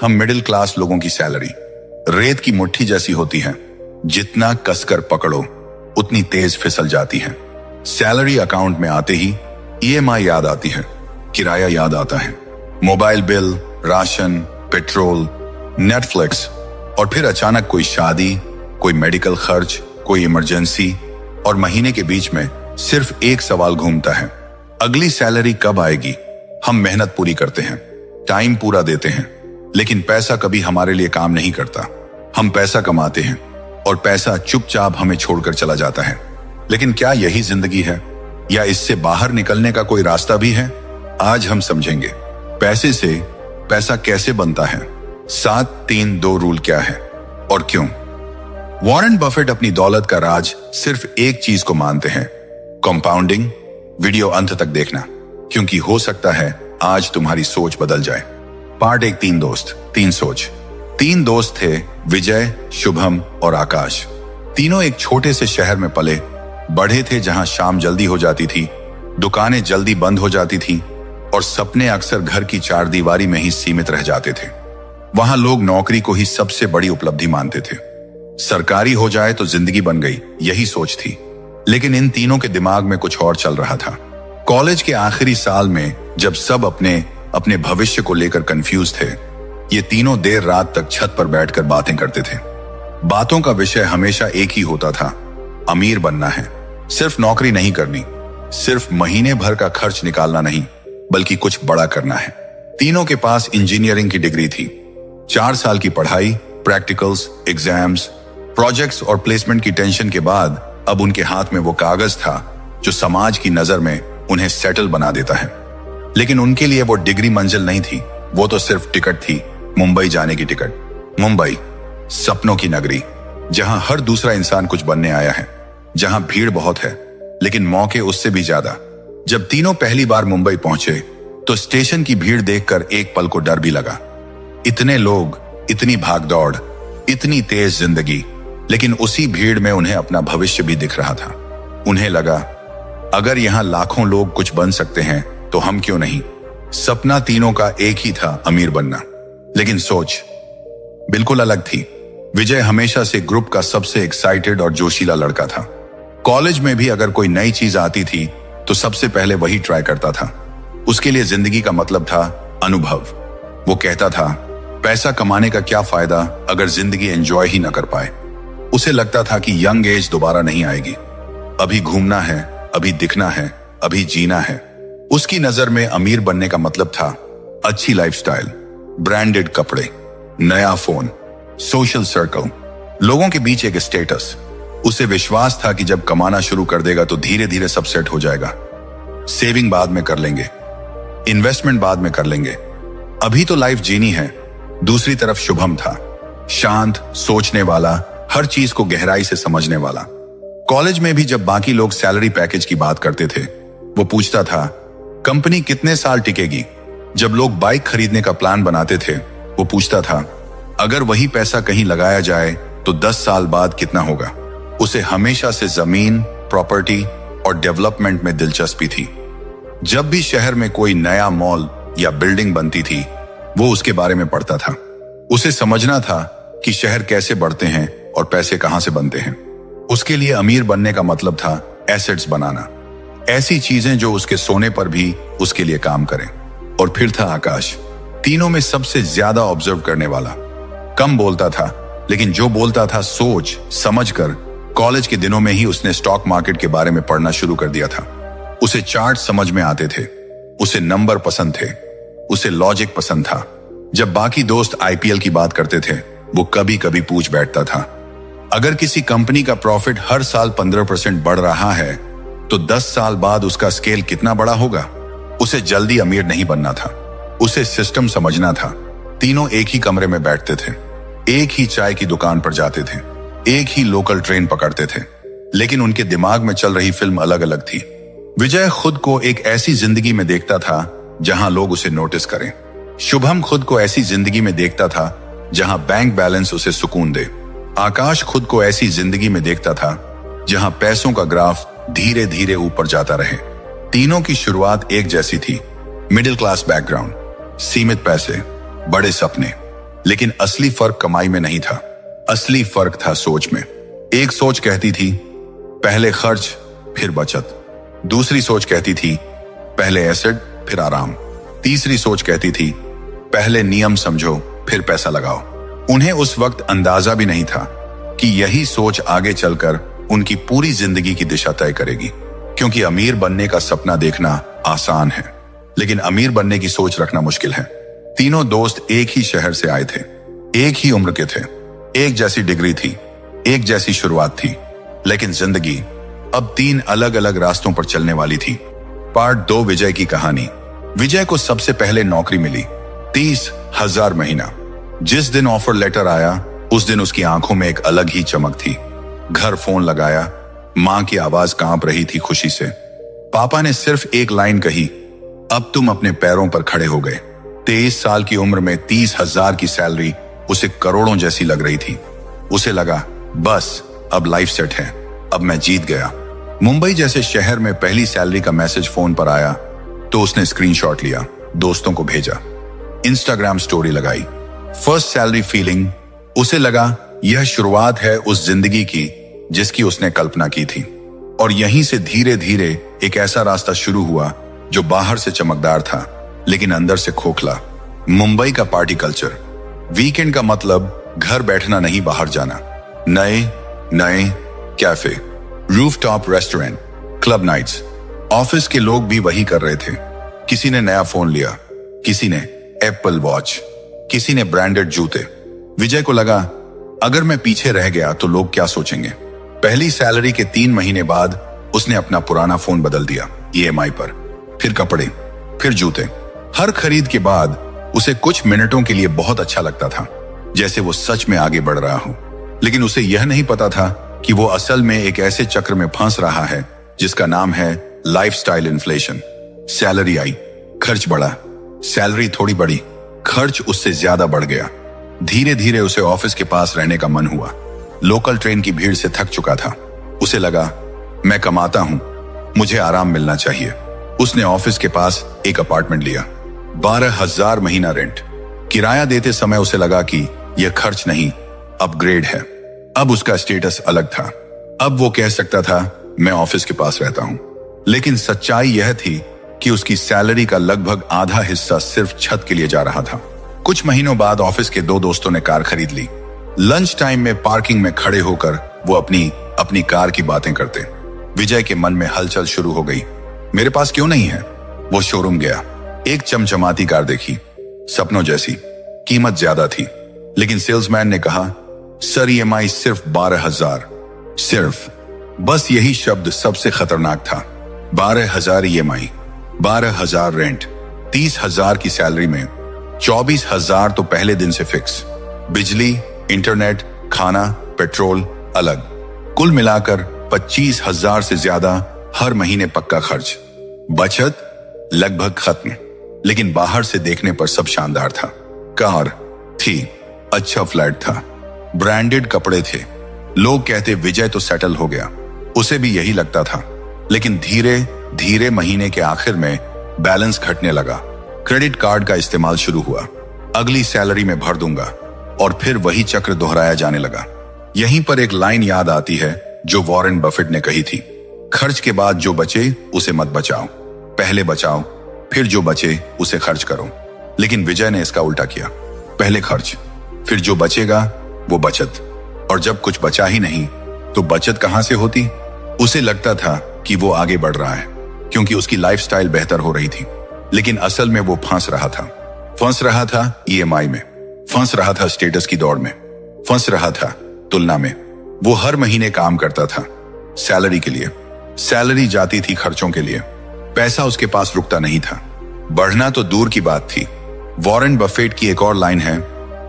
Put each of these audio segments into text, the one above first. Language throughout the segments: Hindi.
हम मिडिल क्लास लोगों की सैलरी रेत की मुट्ठी जैसी होती है, जितना कसकर पकड़ो उतनी तेज फिसल जाती है। सैलरी अकाउंट में आते ही ईएमआई याद आती है, किराया याद आता है, mobile bill, ration, petrol, Netflix, और फिर अचानक कोई शादी, कोई मेडिकल खर्च, कोई इमरजेंसी, और महीने के बीच में सिर्फ एक सवाल घूमता है, अगली सैलरी कब आएगी। हम मेहनत पूरी करते हैं, टाइम पूरा देते हैं, लेकिन पैसा कभी हमारे लिए काम नहीं करता। हम पैसा कमाते हैं और पैसा चुपचाप हमें छोड़कर चला जाता है। लेकिन क्या यही जिंदगी है, या इससे बाहर निकलने का कोई रास्ता भी है? आज हम समझेंगे पैसे से पैसा कैसे बनता है, 7-3-2 रूल क्या है और क्यों। वॉरेन बफेट अपनी दौलत का राज सिर्फ एक चीज को मानते हैं, कंपाउंडिंग। वीडियो अंत तक देखना, क्योंकि हो सकता है आज तुम्हारी सोच बदल जाए। पार्ट 1, 3 दोस्त 3 सोच। 3 दोस्त थे, विजय, शुभम और आकाश। तीनों एक छोटे से शहर में पले बढ़े थे, जहां शाम जल्दी हो जाती थी, दुकानें जल्दी बंद हो जाती थी और सपने अक्सर घर की चारदीवारी में ही सीमित रह जाते थे। वहां लोग नौकरी को ही सबसे बड़ी उपलब्धि मानते थे। सरकारी हो जाए तो जिंदगी बन गई, यही सोच थी। लेकिन इन तीनों के दिमाग में कुछ और चल रहा था। कॉलेज के आखिरी साल में जब सब अपने भविष्य को लेकर कंफ्यूज थे, ये तीनों देर रात तक छत पर बैठकर बातें करते थे। बातों का विषय हमेशा एक ही होता था, अमीर बनना है। सिर्फ नौकरी नहीं करनी, सिर्फ महीने भर का खर्च निकालना नहीं, बल्कि कुछ बड़ा करना है। तीनों के पास इंजीनियरिंग की डिग्री थी। 4 साल की पढ़ाई, प्रैक्टिकल्स, एग्जाम्स, प्रोजेक्ट्स और प्लेसमेंट की टेंशन के बाद अब उनके हाथ में वो कागज था जो समाज की नजर में उन्हें सेटल बना देता है। लेकिन उनके लिए वो डिग्री मंजिल नहीं थी, वो तो सिर्फ टिकट थी, मुंबई जाने की टिकट। मुंबई, सपनों की नगरी, जहां हर दूसरा इंसान कुछ बनने आया है, जहां भीड़ बहुत है लेकिन मौके उससे भी ज्यादा। जब तीनों पहली बार मुंबई पहुंचे तो स्टेशन की भीड़ देखकर एक पल को डर भी लगा। इतने लोग, इतनी भागदौड़, इतनी तेज जिंदगी, लेकिन उसी भीड़ में उन्हें अपना भविष्य भी दिख रहा था। उन्हें लगा, अगर यहां लाखों लोग कुछ बन सकते हैं तो हम क्यों नहीं। सपना तीनों का एक ही था, अमीर बनना। लेकिन सोच बिल्कुल अलग थी। विजय हमेशा से ग्रुप का सबसे एक्साइटेड और जोशीला लड़का था। कॉलेज में भी अगर कोई नई चीज आती थी तो सबसे पहले वही ट्राई करता था। उसके लिए जिंदगी का मतलब था अनुभव। वो कहता था, पैसा कमाने का क्या फायदा अगर जिंदगी एंजॉय ही ना कर पाए। उसे लगता था कि यंग एज दोबारा नहीं आएगी। अभी घूमना है, अभी दिखना है, अभी जीना है। उसकी नजर में अमीर बनने का मतलब था अच्छी लाइफस्टाइल, ब्रांडेड कपड़े, नया फोन, सोशल सर्कल, लोगों के बीच एक स्टेटस। उसे विश्वास था कि जब कमाना शुरू कर देगा तो धीरे धीरे सब सेट हो जाएगा। सेविंग बाद में कर लेंगे, इन्वेस्टमेंट बाद में कर लेंगे, अभी तो लाइफ जीनी है। दूसरी तरफ शुभम था, शांत, सोचने वाला, हर चीज को गहराई से समझने वाला। कॉलेज में भी जब बाकी लोग सैलरी पैकेज की बात करते थे, वो पूछता था, कंपनी कितने साल टिकेगी। जब लोग बाइक खरीदने का प्लान बनाते थे, वो पूछता था, अगर वही पैसा कहीं लगाया जाए तो 10 साल बाद कितना होगा। उसे हमेशा से जमीन, प्रॉपर्टी और डेवलपमेंट में दिलचस्पी थी। जब भी शहर में कोई नया मॉल या बिल्डिंग बनती थी, वो उसके बारे में पढ़ता था। उसे समझना था कि शहर कैसे बढ़ते हैं और पैसे कहां से बनते हैं। उसके लिए अमीर बनने का मतलब था एसेट्स बनाना, ऐसी चीजें जो उसके सोने पर भी उसके लिए काम करें। और फिर था आकाश, तीनों में सबसे ज्यादा ऑब्जर्व करने वाला। कम बोलता था, लेकिन जो बोलता था सोच समझकर। कॉलेज के दिनों में ही उसने स्टॉक मार्केट के बारे में पढ़ना शुरू कर दिया था। उसे चार्ट समझ में आते थे, उसे नंबर पसंद थे, उसे लॉजिक पसंद था। जब बाकी दोस्त आईपीएल की बात करते थे, वो कभी कभी पूछ बैठता था, अगर किसी कंपनी का प्रॉफिट हर साल 15% बढ़ रहा है तो 10 साल बाद उसका स्केल कितना बड़ा होगा। उसे जल्दी अमीर नहीं बनना था, उसे सिस्टम समझना था। तीनों एक ही कमरे में बैठते थे, एक ही चाय की दुकान पर जाते थे, एक ही लोकल ट्रेन पकड़ते थे, लेकिन उनके दिमाग में चल रही फिल्म अलग अलग थी। विजय खुद को एक ऐसी जिंदगी में देखता था जहां लोग उसे नोटिस करें। शुभम खुद को ऐसी जिंदगी में देखता था जहां बैंक बैलेंस उसे सुकून दे। आकाश खुद को ऐसी जिंदगी में देखता था जहां पैसों का ग्राफ धीरे धीरे ऊपर जाता रहे। तीनों की शुरुआत एक जैसी थी, मिडिल क्लास बैकग्राउंड, सीमित पैसे, बड़े सपने। लेकिन असली फर्क कमाई में नहीं था, असली फर्क था सोच में। एक सोच कहती थी पहले खर्च फिर बचत, दूसरी सोच कहती थी पहले एसेट फिर आराम, तीसरी सोच कहती थी पहले नियम समझो फिर पैसा लगाओ। उन्हें उस वक्त अंदाजा भी नहीं था कि यही सोच आगे चलकर उनकी पूरी जिंदगी की दिशा तय करेगी। क्योंकि अमीर बनने का सपना देखना आसान है, लेकिन अमीर बनने की सोच रखना मुश्किल है। तीनों दोस्त एक ही शहर से आए थे, एक ही उम्र के थे, एक जैसी डिग्री थी, एक जैसी शुरुआत थी, लेकिन जिंदगी अब 3 अलग अलग रास्तों पर चलने वाली थी। पार्ट 2, विजय की कहानी। विजय को सबसे पहले नौकरी मिली, 30,000 महीना। जिस दिन ऑफर लेटर आया उस दिन उसकी आंखों में एक अलग ही चमक थी। घर फोन लगाया, मां की आवाज कांप रही थी खुशी से। पापा ने सिर्फ एक लाइन कही, अब तुम अपने पैरों पर खड़े हो गए। 23 साल की उम्र में 30,000 की सैलरी उसे करोड़ों जैसी लग रही थी। उसे लगा बस अब लाइफ सेट है, अब मैं जीत गया। मुंबई जैसे शहर में पहली सैलरी का मैसेज फोन पर आया तो उसने स्क्रीनशॉट लिया, दोस्तों को भेजा, इंस्टाग्राम स्टोरी लगाई। फर्स्ट सैलरी फीलिंग, उसे लगा यह शुरुआत है उस जिंदगी की जिसकी उसने कल्पना की थी। और यहीं से धीरे धीरे एक ऐसा रास्ता शुरू हुआ जो बाहर से चमकदार था लेकिन अंदर से खोखला। मुंबई का पार्टी कल्चर, वीकेंड का मतलब घर बैठना नहीं, बाहर जाना। नए नए cafe, rooftop restaurant, club nights. Office के लोग भी वही कर रहे थे। किसी ने नया फोन लिया, किसी ने एप्पल वॉच, किसी ने ब्रांडेड जूते। विजय को लगा अगर मैं पीछे रह गया तो लोग क्या सोचेंगे। पहली सैलरी के 3 महीने बाद उसने अपना पुराना फोन बदल दिया EMI पर, फिर कपड़े, फिर जूते। हर खरीद के बाद उसे कुछ मिनटों के लिए बहुत अच्छा लगता था, जैसे वो सच में आगे बढ़ रहा हो। लेकिन उसे यह नहीं पता था कि वो असल में एक ऐसे चक्र में फंस रहा है जिसका नाम है लाइफस्टाइल इन्फ्लेशन। सैलरी आई, खर्च बढ़ा, सैलरी थोड़ी बढ़ी, खर्च उससे ज्यादा बढ़ गया। धीरे धीरे उसे ऑफिस के पास रहने का मन हुआ। लोकल ट्रेन की भीड़ से थक चुका था। उसे लगा मैं कमाता हूं, मुझे आराम मिलना चाहिए। उसने ऑफिस के पास एक अपार्टमेंट लिया, 12,000 महीना रेंट। किराया देते समय उसे लगा कि यह खर्च नहीं, अपग्रेड है। अब उसका स्टेटस अलग था। अब वो कह सकता था मैं ऑफिस के पास रहता हूं। लेकिन सच्चाई यह थी कि उसकी सैलरी का लगभग आधा हिस्सा सिर्फ छत के लिए जा रहा था। कुछ महीनों बाद ऑफिस के 2 दोस्तों ने कार खरीद ली। लंच टाइम में पार्किंग में खड़े होकर वो अपनी कार की बातें करते। विजय के मन में हलचल शुरू हो गई। मेरे पास क्यों नहीं है? वो शोरूम गया, एक चमचमाती कार देखी, सपनों जैसी, कीमत ज्यादा थी। लेकिन सेल्समैन ने कहा सर EMI सिर्फ 12,000। सिर्फ, बस यही शब्द सबसे खतरनाक था। 12,000 EMI, 12,000 रेंट, 30,000 की सैलरी में 24,000 तो पहले दिन से फिक्स। बिजली, इंटरनेट, खाना, पेट्रोल अलग। कुल मिलाकर 25,000 से ज्यादा हर महीने पक्का खर्च। बचत लगभग खत्म, लेकिन बाहर से देखने पर सब शानदार था। कार थी, अच्छा फ्लैट था, ब्रांडेड कपड़े थे। लोग कहते विजय तो सेटल हो गया। उसे भी यही लगता था। लेकिन धीरे धीरे महीने के आखिर में बैलेंस घटने लगा। क्रेडिट कार्ड का इस्तेमाल शुरू हुआ, अगली सैलरी में भर दूंगा, और फिर वही चक्र दोहराया जाने लगा। यहीं पर एक लाइन याद आती है जो वॉरेन बफेट ने कही थी, खर्च के बाद जो बचे उसे मत बचाओ, पहले बचाओ, फिर जो बचे उसे खर्च करो। लेकिन विजय ने इसका उल्टा किया, पहले खर्च, फिर जो बचेगा वो बचत। और जब कुछ बचा ही नहीं तो बचत कहां से होती? उसे लगता था कि वो आगे बढ़ रहा है क्योंकि उसकी लाइफस्टाइल बेहतर हो रही थी, लेकिन असल में वो फंस रहा था। फंस रहा था EMI में, फंस रहा था स्टेटस की दौड़ में, फंस रहा था तुलना में। वो हर महीने काम करता था सैलरी के लिए, सैलरी जाती थी खर्चों के लिए, पैसा उसके पास रुकता नहीं था। बढ़ना तो दूर की बात थी। वॉरेन बफेट की एक और लाइन है,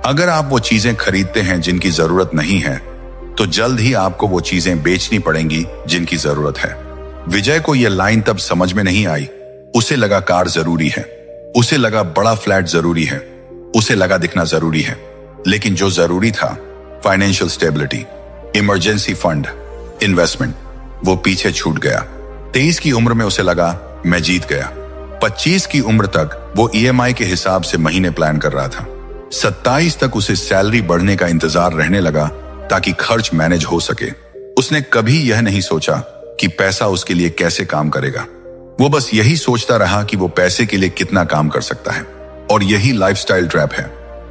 अगर आप वो चीजें खरीदते हैं जिनकी जरूरत नहीं है तो जल्द ही आपको वो चीजें बेचनी पड़ेंगी जिनकी जरूरत है। विजय को यह लाइन तब समझ में नहीं आई। उसे लगा कार जरूरी है, उसे लगा बड़ा फ्लैट जरूरी है, उसे लगा दिखना जरूरी है। लेकिन जो जरूरी था, financial stability, emergency fund, investment, वो पीछे छूट गया। 23 की उम्र में उसे लगा मैं जीत गया। 25 की उम्र तक वो EMI के हिसाब से महीने प्लान कर रहा था। 27 तक उसे सैलरी बढ़ने का इंतजार रहने लगा ताकि खर्च मैनेज हो सके। उसने कभी यह नहीं सोचा कि पैसा उसके लिए कैसे काम करेगा। वो बस यही सोचता रहा कि वो पैसे के लिए कितना काम कर सकता है। और यही लाइफस्टाइल ट्रैप है,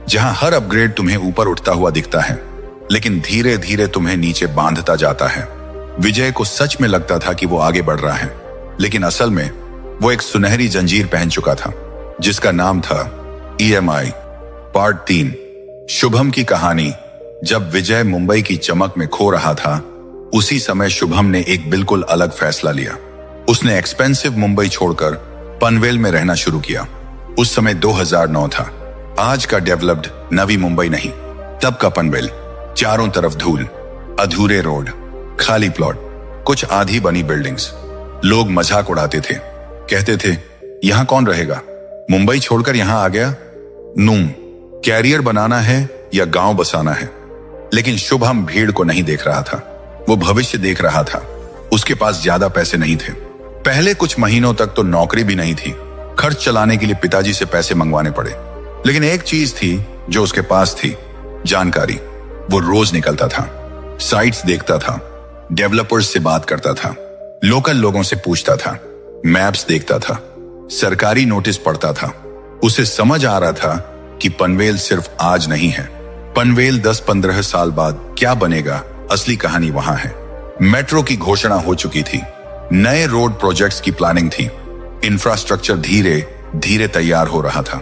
जहां हर अपग्रेड तुम्हें ऊपर उठता हुआ दिखता है, लेकिन धीरे धीरे तुम्हें नीचे बांधता जाता है। विजय को सच में लगता था कि वो आगे बढ़ रहा है, लेकिन असल में वो एक सुनहरी जंजीर पहन चुका था, जिसका नाम था EMI। पार्ट 3, शुभम की कहानी। जब विजय मुंबई की चमक में खो रहा था, उसी समय शुभम ने एक बिल्कुल अलग फैसला लिया। उसने एक्सपेंसिव मुंबई छोड़कर पनवेल में रहना शुरू किया। उस समय 2009 था। आज का डेवलप्ड नवी मुंबई नहीं, तब का पनवेल। चारों तरफ धूल, अधूरे रोड, खाली प्लॉट, कुछ आधी बनी बिल्डिंग्स। लोग मजाक उड़ाते थे, कहते थे यहां कौन रहेगा, मुंबई छोड़कर यहां आ गया। नूम, कैरियर बनाना है या गांव बसाना है। लेकिन शुभम भीड़ को नहीं देख रहा था, वो भविष्य देख रहा था। उसके पास ज्यादा पैसे नहीं थे। पहले कुछ महीनों तक तो नौकरी भी नहीं थी। खर्च चलाने के लिए पिताजी से पैसे मंगवाने पड़े। लेकिन एक चीज थी जो उसके पास थी, जानकारी। वो रोज निकलता था, साइट्स देखता था, डेवलपर्स से बात करता था, लोकल लोगों से पूछता था, मैप्स देखता था, सरकारी नोटिस पढ़ता था। उसे समझ आ रहा था कि पनवेल सिर्फ आज नहीं है। पनवेल 10-15 साल बाद क्या बनेगा, असली कहानी वहां है। मेट्रो की घोषणा हो चुकी थी, नए रोड प्रोजेक्ट्स की प्लानिंग थी, इंफ्रास्ट्रक्चर धीरे धीरे तैयार हो रहा था,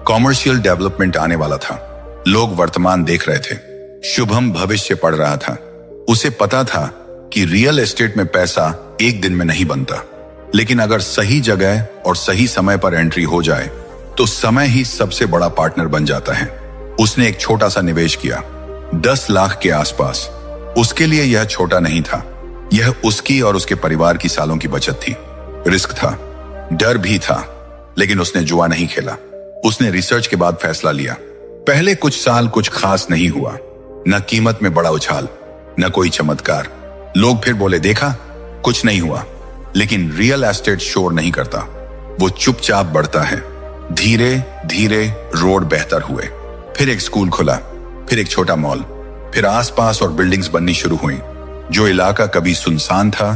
कॉमर्शियल डेवलपमेंट आने वाला था। लोग वर्तमान देख रहे थे, शुभम भविष्य पढ़ रहा था। उसे पता था कि रियल एस्टेट में पैसा एक दिन में नहीं बनता, लेकिन अगर सही जगह और सही समय पर एंट्री हो जाए तो समय ही सबसे बड़ा पार्टनर बन जाता है। उसने एक छोटा सा निवेश किया, 10 लाख के आसपास। उसके लिए यह छोटा नहीं था, यह उसकी और उसके परिवार की सालों की बचत थी। रिस्क था, डर भी था, लेकिन उसने जुआ नहीं खेला। उसने रिसर्च के बाद फैसला लिया। पहले कुछ साल कुछ खास नहीं हुआ, न कीमत में बड़ा उछाल, न कोई चमत्कार। लोग फिर बोले देखा कुछ नहीं हुआ। लेकिन रियल एस्टेट शोर नहीं करता, वो चुपचाप बढ़ता है। धीरे धीरे रोड बेहतर हुए, फिर एक स्कूल खुला, फिर एक छोटा मॉल, फिर आसपास और बिल्डिंग्स बननी शुरू हुई। जो इलाका कभी सुनसान था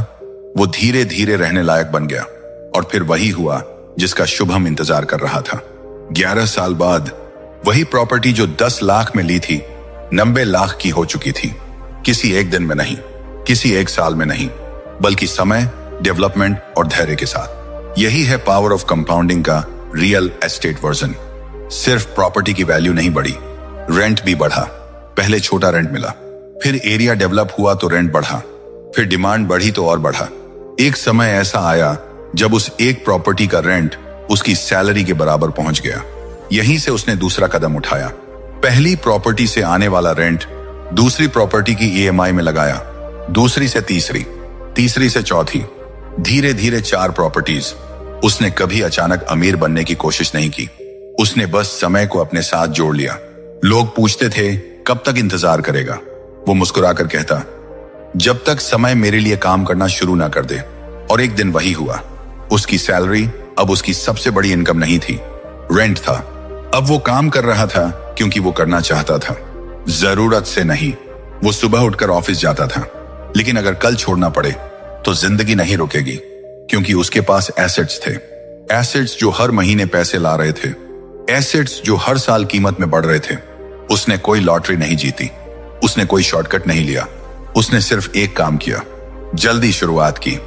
वो धीरे धीरे रहने लायक बन गया। और फिर वही हुआ जिसका शुभम इंतजार कर रहा था। 11 साल बाद वही प्रॉपर्टी जो 10 लाख में ली थी 90 लाख की हो चुकी थी। किसी एक दिन में नहीं, किसी एक साल में नहीं, बल्कि समय, डेवलपमेंट और धैर्य के साथ। यही है पावर ऑफ कंपाउंडिंग का रियल एस्टेट वर्जन। सिर्फ प्रॉपर्टी की वैल्यू नहीं बढ़ी, रेंट भी बढ़ा। पहले छोटा रेंट मिला, फिर एरिया डेवलप हुआ तो रेंट बढ़ा, फिर डिमांड बढ़ी तो और बढ़ा। एक समय ऐसा आया जब उस एक प्रॉपर्टी का रेंट उसकी सैलरी के बराबर पहुंच गया। यहीं से उसने दूसरा कदम उठाया। पहली प्रॉपर्टी से आने वाला रेंट दूसरी प्रॉपर्टी की EMI में लगाया, दूसरी से तीसरी, तीसरी से चौथी, धीरे धीरे 4 प्रॉपर्टीज। उसने कभी अचानक अमीर बनने की कोशिश नहीं की, उसने बस समय को अपने साथ जोड़ लिया। लोग पूछते थे कब तक इंतजार करेगा, वो मुस्कुराकर कहता जब तक समय मेरे लिए काम करना शुरू ना कर दे। और एक दिन वही हुआ। उसकी सैलरी अब उसकी सबसे बड़ी इनकम नहीं थी, रेंट था। अब वो काम कर रहा था क्योंकि वो करना चाहता था, जरूरत से नहीं। वो सुबह उठकर ऑफिस जाता था, लेकिन अगर कल छोड़ना पड़े तो जिंदगी नहीं रुकेगी, क्योंकि उसके पास एसेट्स थे। एसेट्स जो हर महीने पैसे ला रहे थे, एसेट्स जो हर साल कीमत में बढ़ रहे थे। उसने कोई लॉटरी नहीं जीती, उसने कोई शॉर्टकट नहीं लिया। उसने सिर्फ एक काम किया, जल्दी शुरुआत की,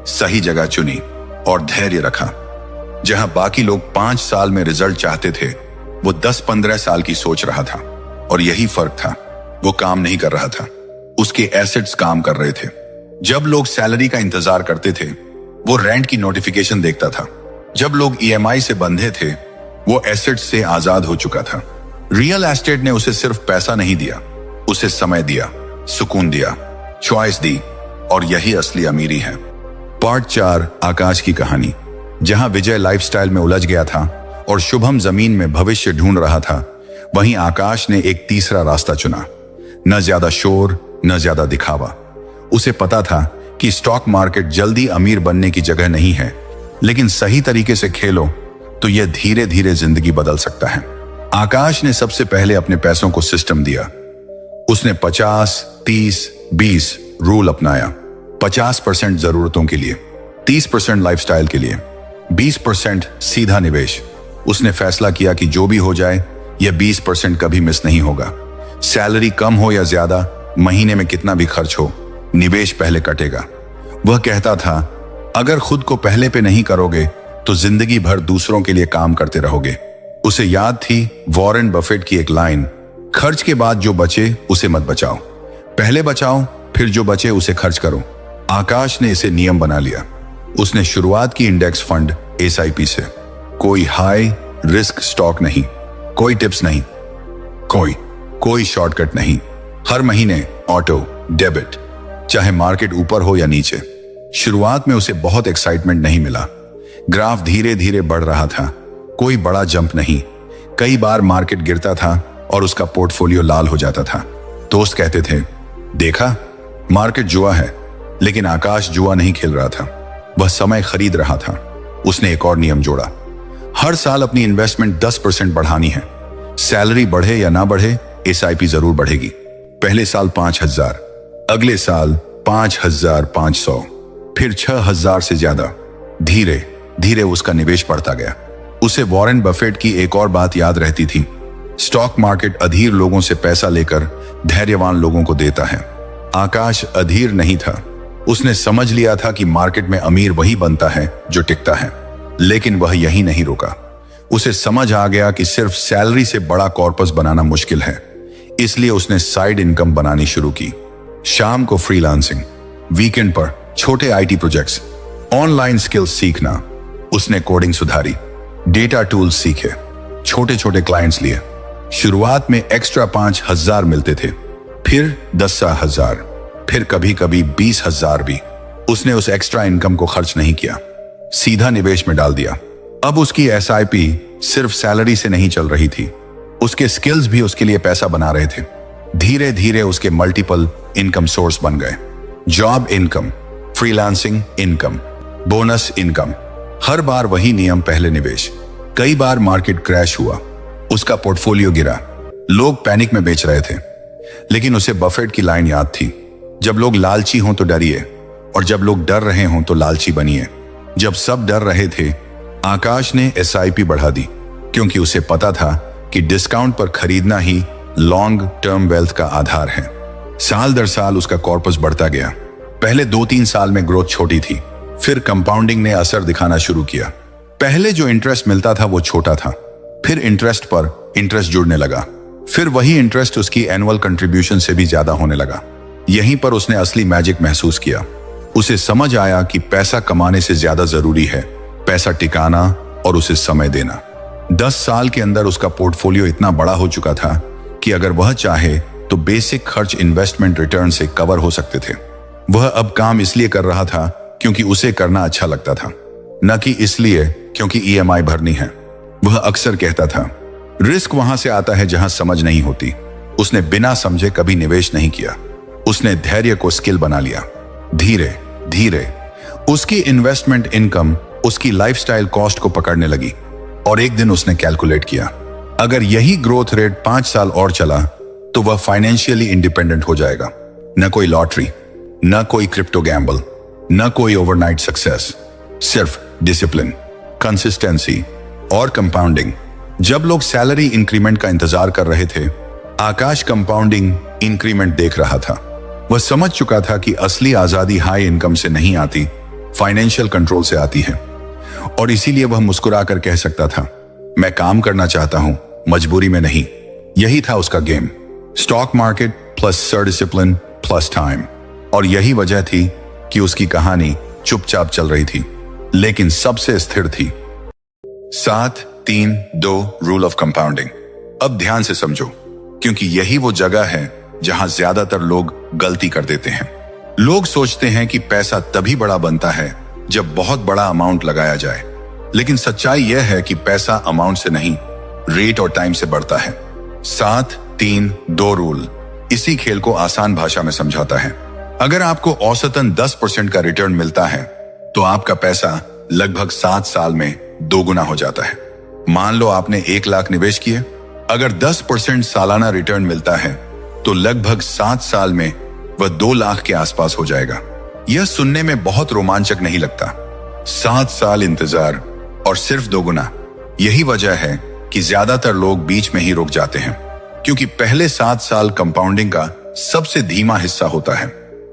सही जगह चुनी और धैर्य रखा। जहां बाकी लोग 5 साल में रिजल्ट चाहते थे, वो 10-15 साल की सोच रहा था। और यही फर्क था, वो काम नहीं कर रहा था, उसके एसेट्स काम कर रहे थे। जब लोग सैलरी का इंतजार करते थे, वो रेंट की नोटिफिकेशन देखता था। जब लोग EMI से बंधे थे, वो एसेट्स से आजाद हो चुका था। रियल एस्टेट ने उसे सिर्फ पैसा नहीं दिया, उसे समय दिया, सुकून दिया, चॉइस दी। और यही असली अमीरी है। पार्ट 4, आकाश की कहानी। जहां विजय लाइफस्टाइल में उलझ गया था और शुभम जमीन में भविष्य ढूंढ रहा था, वहीं आकाश ने एक तीसरा रास्ता चुना। न ज्यादा शोर, न ज्यादा दिखावा। उसे पता था कि स्टॉक मार्केट जल्दी अमीर बनने की जगह नहीं है, लेकिन सही तरीके से खेलो तो यह धीरे धीरे जिंदगी बदल सकता है। आकाश ने सबसे पहले अपने पैसों को सिस्टम दिया। उसने 50-30-20 रूल अपनाया। 50% जरूरतों के लिए, 30% लाइफस्टाइल के लिए, 20% सीधा निवेश। उसने फैसला किया कि जो भी हो जाए यह 20% कभी मिस नहीं होगा। सैलरी कम हो या ज्यादा, महीने में कितना भी खर्च हो, निवेश पहले कटेगा। वह कहता था, अगर खुद को पहले पे नहीं करोगे तो जिंदगी भर दूसरों के लिए काम करते रहोगे। उसे याद थी वॉरेन बफेट की एक लाइन, खर्च के बाद जो बचे उसे मत बचाओ, पहले बचाओ फिर जो बचे उसे खर्च करो। आकाश ने इसे नियम बना लिया। उसने शुरुआत की इंडेक्स फंड SIP से। कोई हाई रिस्क स्टॉक नहीं, कोई टिप्स नहीं, कोई शॉर्टकट नहीं। हर महीने ऑटो डेबिट, चाहे मार्केट ऊपर हो या नीचे। शुरुआत में उसे बहुत एक्साइटमेंट नहीं मिला। ग्राफ धीरे धीरे बढ़ रहा था, कोई बड़ा जंप नहीं। कई बार मार्केट गिरता था और उसका पोर्टफोलियो लाल हो जाता था। दोस्त कहते थे, देखा मार्केट जुआ है, लेकिन आकाश जुआ नहीं खेल रहा था, वह समय खरीद रहा था। उसने एक और नियम जोड़ा, हर साल अपनी इन्वेस्टमेंट 10% बढ़ानी है। सैलरी बढ़े या ना बढ़े, SIP जरूर बढ़ेगी। पहले साल 5,000, अगले साल 5,500, फिर 6,000 से ज्यादा। धीरे धीरे उसका निवेश बढ़ता गया। उसे वॉरेन बफेट की एक और बात याद रहती थी, स्टॉक मार्केट अधीर लोगों से पैसा लेकर धैर्यवान लोगों को देता है। आकाश अधीर नहीं था। उसने समझ लिया था कि मार्केट में अमीर वही बनता है जो टिकता है। लेकिन वह यही नहीं रुका। उसे समझ आ गया कि सिर्फ सैलरी से बड़ा कॉर्पस बनाना मुश्किल है। इसलिए उसने साइड इनकम बनानी शुरू की। शाम को फ्रीलांसिंग, वीकेंड पर छोटे IT प्रोजेक्ट्स, ऑनलाइन स्किल्स सीखना। उसने कोडिंग सुधारी, डेटा टूल्स सीखे, छोटे छोटे क्लाइंट्स लिए। शुरुआत में एक्स्ट्रा 5,000 मिलते थे, फिर 10,000, फिर कभी कभी 20,000 भी। उसने उस एक्स्ट्रा इनकम को खर्च नहीं किया, सीधा निवेश में डाल दिया। अब उसकी SIP सिर्फ सैलरी से नहीं चल रही थी, उसके स्किल्स भी उसके लिए पैसा बना रहे थे। धीरे धीरे उसके मल्टीपल इनकम सोर्स बन गए। Job income, freelancing income, bonus income. हर बार वही नियम, पहले निवेश। कई बार मार्केट क्रैश हुआ, उसका पोर्टफोलियो गिरा, लोग पैनिक में बेच रहे थे, लेकिन उसे बफेट की लाइन याद थी, जब लोग लालची हों तो डरिए, और जब लोग डर रहे हों तो लालची बनिए। जब सब डर रहे थे, आकाश ने SIP बढ़ा दी, क्योंकि उसे पता था कि डिस्काउंट पर खरीदना ही लॉन्ग टर्म वेल्थ का आधार है। साल दर साल उसका कॉर्पस बढ़ता गया। पहले 2-3 साल में ग्रोथ छोटी थी, फिर कंपाउंडिंग ने असर दिखाना शुरू किया। पहले जो इंटरेस्ट मिलता था वो छोटा था, फिर इंटरेस्ट पर इंटरेस्ट जुड़ने लगा, फिर वही इंटरेस्ट उसकी एनुअल कंट्रीब्यूशन से भी ज्यादा होने लगा। यहीं पर उसने असली मैजिक महसूस किया। उसे समझ आया कि पैसा कमाने से ज्यादा जरूरी है पैसा टिकाना और उसे समय देना। 10 साल के अंदर उसका पोर्टफोलियो इतना बड़ा हो चुका था कि अगर वह चाहे तो बेसिक खर्च इन्वेस्टमेंट रिटर्न से कवर हो सकते थे। वह अब काम इसलिए कर रहा था क्योंकि उसे करना अच्छा लगता था, न कि इसलिए क्योंकि EMI भरनी है। वह अक्सर कहता था, रिस्क वहां से आता है जहां समझ नहीं होती। उसने बिना समझे कभी निवेश नहीं किया। उसने धैर्य को स्किल बना लिया। धीरे धीरे उसकी इन्वेस्टमेंट इनकम उसकी लाइफस्टाइल कॉस्ट को पकड़ने लगी। और एक दिन उसने कैलकुलेट किया, अगर यही ग्रोथ रेट 5 साल और चला तो वह फाइनेंशियली इंडिपेंडेंट हो जाएगा। न कोई लॉटरी, न कोई क्रिप्टो गैम्बल, न कोई ओवरनाइट सक्सेस, सिर्फ डिसिप्लिन, कंसिस्टेंसी और कंपाउंडिंग। जब लोग सैलरी इंक्रीमेंट का इंतजार कर रहे थे, आकाश कंपाउंडिंग इंक्रीमेंट देख रहा था। वह समझ चुका था कि असली आजादी हाई इनकम से नहीं आती, फाइनेंशियल कंट्रोल से आती है। और इसीलिए वह मुस्कुराकर कह सकता था, मैं काम करना चाहता हूं, मजबूरी में नहीं। यही था उसका game, stock market plus sir discipline plus time. और यही वजह थी कि उसकी कहानी चुपचाप चल रही थी, लेकिन सबसे स्थिर थी। 7-3-2 रूल ऑफ कंपाउंडिंग। अब ध्यान से समझो, क्योंकि यही वो जगह है जहां ज्यादातर लोग गलती कर देते हैं। लोग सोचते हैं कि पैसा तभी बड़ा बनता है जब बहुत बड़ा अमाउंट लगाया जाए, लेकिन सच्चाई यह है कि पैसा अमाउंट से नहीं, रेट और टाइम से बढ़ता है। 7-3-2 रूल इसी खेल को आसान भाषा में समझाता है। अगर आपको औसतन 10% का रिटर्न मिलता है तो आपका पैसा लगभग 7 साल में 2 गुना हो जाता है। मान लो आपने 1 लाख निवेश किए, अगर 10% सालाना रिटर्न मिलता है तो लगभग 7 साल में वह 2 लाख के आसपास हो जाएगा। यह सुनने में बहुत रोमांचक नहीं लगता। 7 साल इंतजार और सिर्फ 2 गुना। यही वजह है कि ज्यादातर लोग बीच में ही रुक जाते हैं, क्योंकि पहले 7 साल कंपाउंडिंग का सबसे धीमा हिस्सा होता है।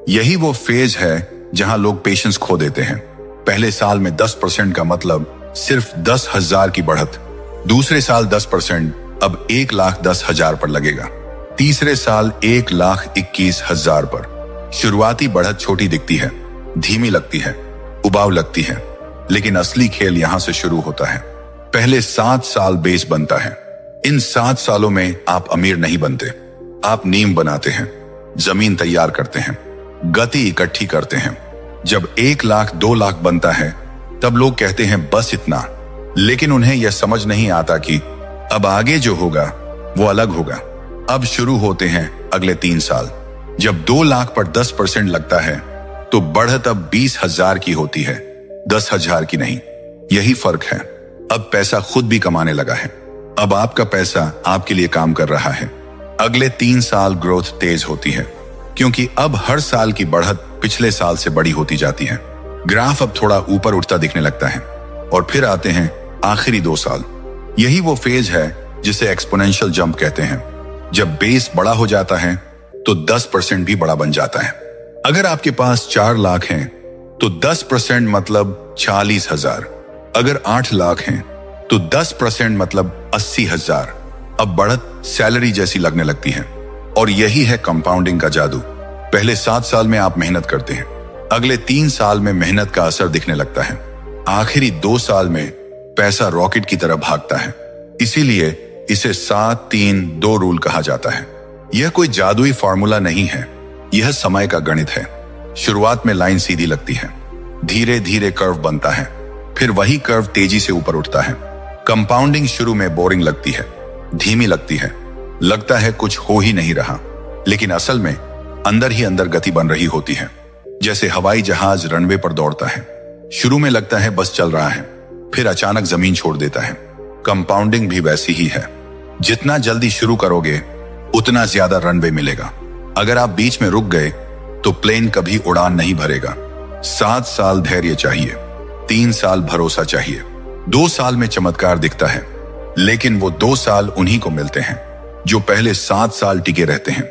यही वो फेज है जहां लोग पेशेंस खो देते हैं। पहले साल में 10% का मतलब सिर्फ 10,000 की बढ़त। दूसरे साल 10% अब 1,10,000 पर लगेगा। तीसरे साल 1,21,000 पर। शुरुआती बढ़त छोटी दिखती है, धीमी लगती है, उबाऊ लगती है, लेकिन असली खेल यहां से शुरू होता है। पहले 7 साल बेस बनता है। इन 7 सालों में आप अमीर नहीं बनते। आप नींव बनाते हैं, जमीन तैयार करते हैं, गति इकट्ठी करते हैं। जब 1 लाख 2 लाख बनता है तब लोग कहते हैं बस इतना, लेकिन उन्हें यह समझ नहीं आता कि अब आगे जो होगा वो अलग होगा। अब शुरू होते हैं अगले 3 साल। जब 2 लाख पर 10% लगता है तो बढ़त अब 20,000 की होती है, 10,000 की नहीं। यही फर्क है। अब पैसा खुद भी कमाने लगा है। अब आपका पैसा आपके लिए काम कर रहा है। अगले 3 साल ग्रोथ तेज होती है, क्योंकि अब हर साल की बढ़त पिछले साल से बड़ी होती जाती है। ग्राफ अब थोड़ा ऊपर उठता दिखने लगता है। और फिर आते हैं आखिरी 2 साल। यही वो फेज है जिसे एक्सपोनेंशियल जंप कहते हैं। जब बेस बड़ा हो जाता है तो 10% भी बड़ा बन जाता है। अगर आपके पास 4 लाख हैं तो 10% मतलब 40,000। अगर 8 लाख हैं तो 10% मतलब 80,000। अब बढ़त सैलरी जैसी लगने लगती है। और यही है कंपाउंडिंग का जादू। पहले 7 साल में आप मेहनत करते हैं, अगले 3 साल में मेहनत का असर दिखने लगता है, आखिरी 2 साल में पैसा रॉकेट की तरह भागता है। इसीलिए इसे 7-3-2 रूल कहा जाता है। यह कोई जादुई फॉर्मूला नहीं है, यह समय का गणित है। शुरुआत में लाइन सीधी लगती है, धीरे धीरे कर्व बनता है, फिर वही कर्व तेजी से ऊपर उठता है। कंपाउंडिंग शुरू में बोरिंग लगती है, धीमी लगती है, लगता है कुछ हो ही नहीं रहा, लेकिन असल में अंदर ही अंदर गति बन रही होती है। जैसे हवाई जहाज रनवे पर दौड़ता है, शुरू में लगता है बस चल रहा है, फिर अचानक जमीन छोड़ देता है। कंपाउंडिंग भी वैसी ही है। जितना जल्दी शुरू करोगे उतना ज्यादा रनवे मिलेगा। अगर आप बीच में रुक गए तो प्लेन कभी उड़ान नहीं भरेगा। 7 साल धैर्य चाहिए, 3 साल भरोसा चाहिए, 2 साल में चमत्कार दिखता है। लेकिन वो 2 साल उन्हीं को मिलते हैं जो पहले 7 साल टिके रहते हैं।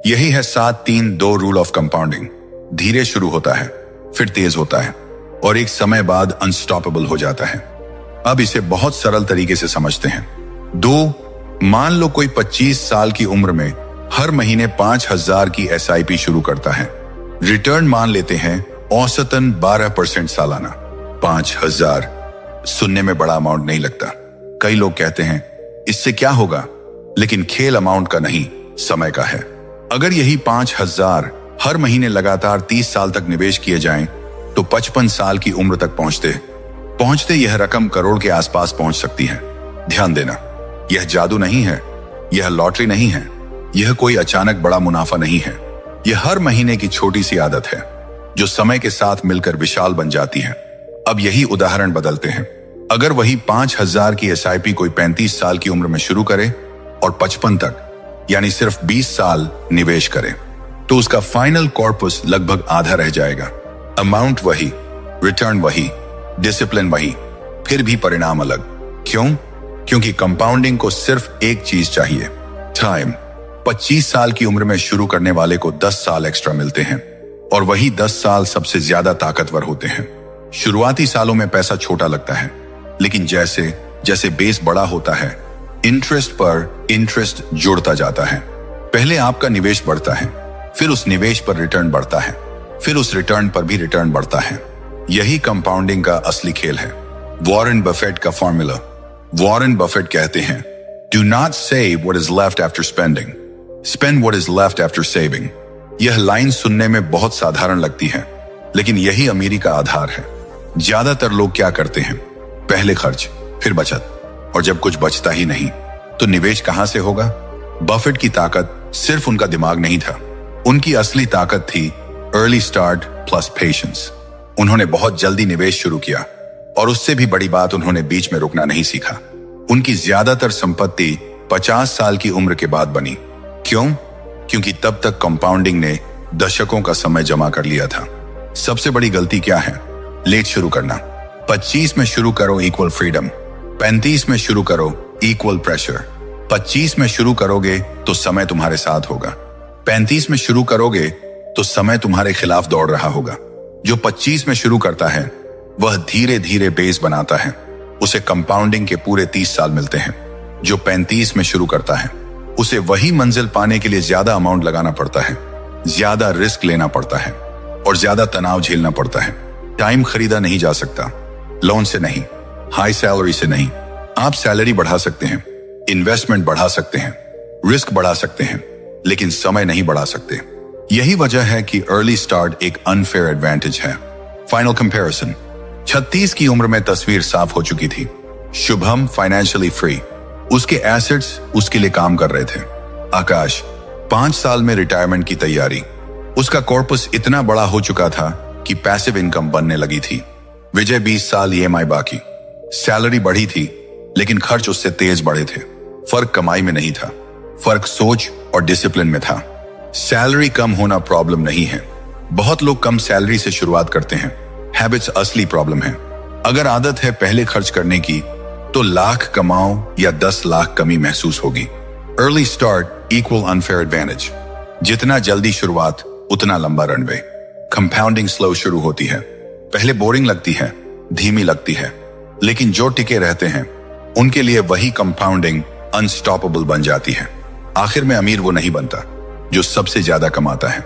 यही है 7-3-2 रूल ऑफ कंपाउंडिंग। धीरे शुरू होता है, फिर तेज होता है, और एक समय बाद अनस्टॉपेबल हो जाता है। अब इसे बहुत सरल तरीके से समझते हैं। 2, मान लो कोई 25 साल की उम्र में हर महीने 5,000 की SIP शुरू करता है। रिटर्न मान लेते हैं औसतन 12% सालाना। 5,000 सुनने में बड़ा अमाउंट नहीं लगता। कई लोग कहते हैं इससे क्या होगा, लेकिन खेल अमाउंट का नहीं, समय का है। अगर यही 5,000 हर महीने लगातार 30 साल तक निवेश किए जाएं, तो 55 साल की उम्र तक पहुंचते यह रकम करोड़ के आसपास पहुंच सकती है। ध्यान देना, यह जादू नहीं है, यह लॉटरी नहीं है, यह कोई अचानक बड़ा मुनाफा नहीं है। यह हर महीने की छोटी सी आदत है जो समय के साथ मिलकर विशाल बन जाती है। अब यही उदाहरण बदलते हैं। अगर वही 5,000 की SIP कोई 35 साल की उम्र में शुरू करे और 55 तक, यानी सिर्फ 20 साल निवेश करे, तो उसका फाइनल कॉर्पस लगभग आधा रह जाएगा। अमाउंट वही, रिटर्न वही, डिसिप्लिन वही, फिर भी परिणाम अलग। क्यों? क्योंकि कंपाउंडिंग को सिर्फ एक चीज चाहिए, टाइम। 25 साल की उम्र में शुरू करने वाले को 10 साल एक्स्ट्रा मिलते हैं, और वही 10 साल सबसे ज्यादा ताकतवर होते हैं। शुरुआती सालों में पैसा छोटा लगता है, लेकिन जैसे जैसे बेस बड़ा होता है, इंटरेस्ट पर इंटरेस्ट जुड़ता जाता है। पहले आपका निवेश बढ़ता है, फिर उस निवेश पर रिटर्न बढ़ता है, फिर उस रिटर्न पर भी रिटर्न बढ़ता है। यही कंपाउंडिंग का असली खेल है। वॉरेन बफेट का फॉर्मूला। वॉरेन बफेट कहते हैं, do not save what is left after spending, spend what is left after saving. यह लाइन सुनने में बहुत साधारण लगती है, लेकिन यही अमीरी का आधार है। ज्यादातर लोग क्या करते हैं, पहले खर्च, फिर बचत, और जब कुछ बचता ही नहीं तो निवेश कहां से होगा? बफेट की ताकत सिर्फ उनका दिमाग नहीं था, उनकी असली ताकत थी अर्ली स्टार्ट प्लस पेशेंस। उन्होंने बहुत जल्दी निवेश शुरू किया, और उससे भी बड़ी बात, उन्होंने बीच में रुकना नहीं सीखा। उनकी ज्यादातर संपत्ति 50 साल की उम्र के बाद बनी। क्यों? क्योंकि तब तक कंपाउंडिंग ने दशकों का समय जमा कर लिया था। सबसे बड़ी गलती क्या है? लेट शुरू करना। 25 में शुरू करो इक्वल फ्रीडम, 35 में शुरू करो इक्वल प्रेशर। 25 में शुरू करोगे तो समय तुम्हारे साथ होगा, 35 में शुरू करोगे तो समय तुम्हारे खिलाफ दौड़ रहा होगा। जो 25 में शुरू करता है वह धीरे धीरे बेस बनाता है, उसे कंपाउंडिंग के पूरे 30 साल मिलते हैं। जो 35 में शुरू करता है उसे वही मंजिल पाने के लिए ज्यादा अमाउंट लगाना पड़ता है, ज्यादा रिस्क लेना पड़ता है और ज्यादा तनाव झेलना पड़ता है। टाइम खरीदा नहीं जा सकता, लोन से नहीं, हाई सैलरी से नहीं। आप सैलरी बढ़ा सकते हैं, इन्वेस्टमेंट बढ़ा सकते हैं, रिस्क बढ़ा सकते हैं, लेकिन समय नहीं बढ़ा सकते। यही वजह है कि अर्ली स्टार्ट एक अनफेयर एडवांटेज है। Final comparison. 36 की उम्र में तस्वीर साफ हो चुकी थी। शुभम फाइनेंशियली फ्री, उसके एसेट्स उसके लिए काम कर रहे थे। आकाश 5 साल में रिटायरमेंट की तैयारी, उसका कॉर्पस इतना बड़ा हो चुका था कि पैसिव इनकम बनने लगी थी। विजय 20 साल ईएमआई बाकी, सैलरी बढ़ी थी लेकिन खर्च उससे तेज बढ़े थे। फर्क कमाई में नहीं था, फर्क सोच और डिसिप्लिन में था। सैलरी कम होना प्रॉब्लम नहीं है, बहुत लोग कम सैलरी से शुरुआत करते हैं। हैबिट्स असली प्रॉब्लम है। अगर आदत है पहले खर्च करने की तो लाख कमाओ या 10 लाख कमी महसूस होगी। Early start equal unfair advantage. जितना जल्दी शुरुआत उतना लंबा रनवे। कंपाउंडिंग स्लो शुरू होती है, पहले बोरिंग लगती है, धीमी लगती है, लेकिन जो टिके रहते हैं उनके लिए वही कंपाउंडिंग अनस्टॉपेबल बन जाती है। आखिर में अमीर वो नहीं बनता जो सबसे ज्यादा कमाता है,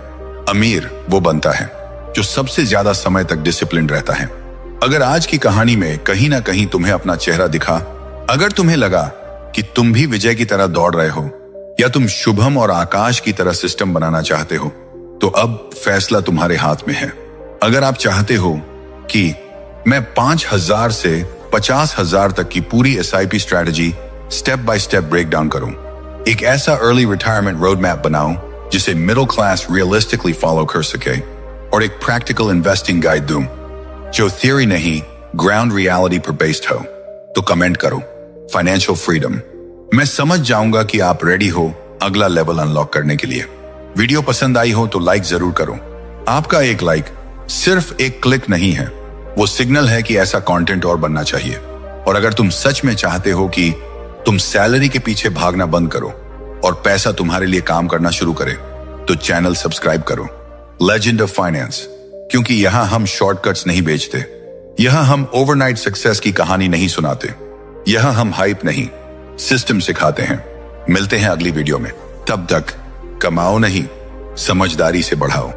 अमीर वो बनता है जो सबसे ज्यादा समय तक डिसिप्लिन रहता है। अगर आज की कहानी में कहीं ना कहीं तुम्हें अपना चेहरा दिखा, अगर तुम्हें लगा कि तुम भी विजय की तरह दौड़ रहे हो या तुम शुभम और आकाश की तरह सिस्टम बनाना चाहते हो, तो अब फैसला तुम्हारे हाथ में है। अगर आप चाहते हो कि मैं 5,000 से 50,000 तक की पूरी SIP strategy step by step break down करूं, एक ऐसा अर्ली रिटायरमेंट रोड मैप बनाऊं जिसे मिडिल क्लास रियलिस्टिकली फॉलो कर सके, और एक प्रैक्टिकल इन्वेस्टिंग गाइड दूं जो थियरी नहीं ग्राउंड रियलिटी पर बेस्ड हो, तो कमेंट करो फाइनेंशियल फ्रीडम। मैं समझ जाऊंगा कि आप रेडी हो अगला लेवल अनलॉक करने के लिए। वीडियो पसंद आई हो तो लाइक जरूर करो। आपका एक लाइक सिर्फ एक क्लिक नहीं है, वो सिग्नल है कि ऐसा कंटेंट और बनना चाहिए। और अगर तुम सच में चाहते हो कि तुम सैलरी के पीछे भागना बंद करो और पैसा तुम्हारे लिए काम करना शुरू करे, तो चैनल सब्सक्राइब करो लेजेंड ऑफ फाइनेंस, क्योंकि यहां हम शॉर्टकट्स नहीं बेचते, यहां हम ओवरनाइट सक्सेस की कहानी नहीं सुनाते, यहां हम हाइप नहीं सिस्टम सिखाते हैं। मिलते हैं अगली वीडियो में, तब तक कमाओ नहीं समझदारी से बढ़ाओ।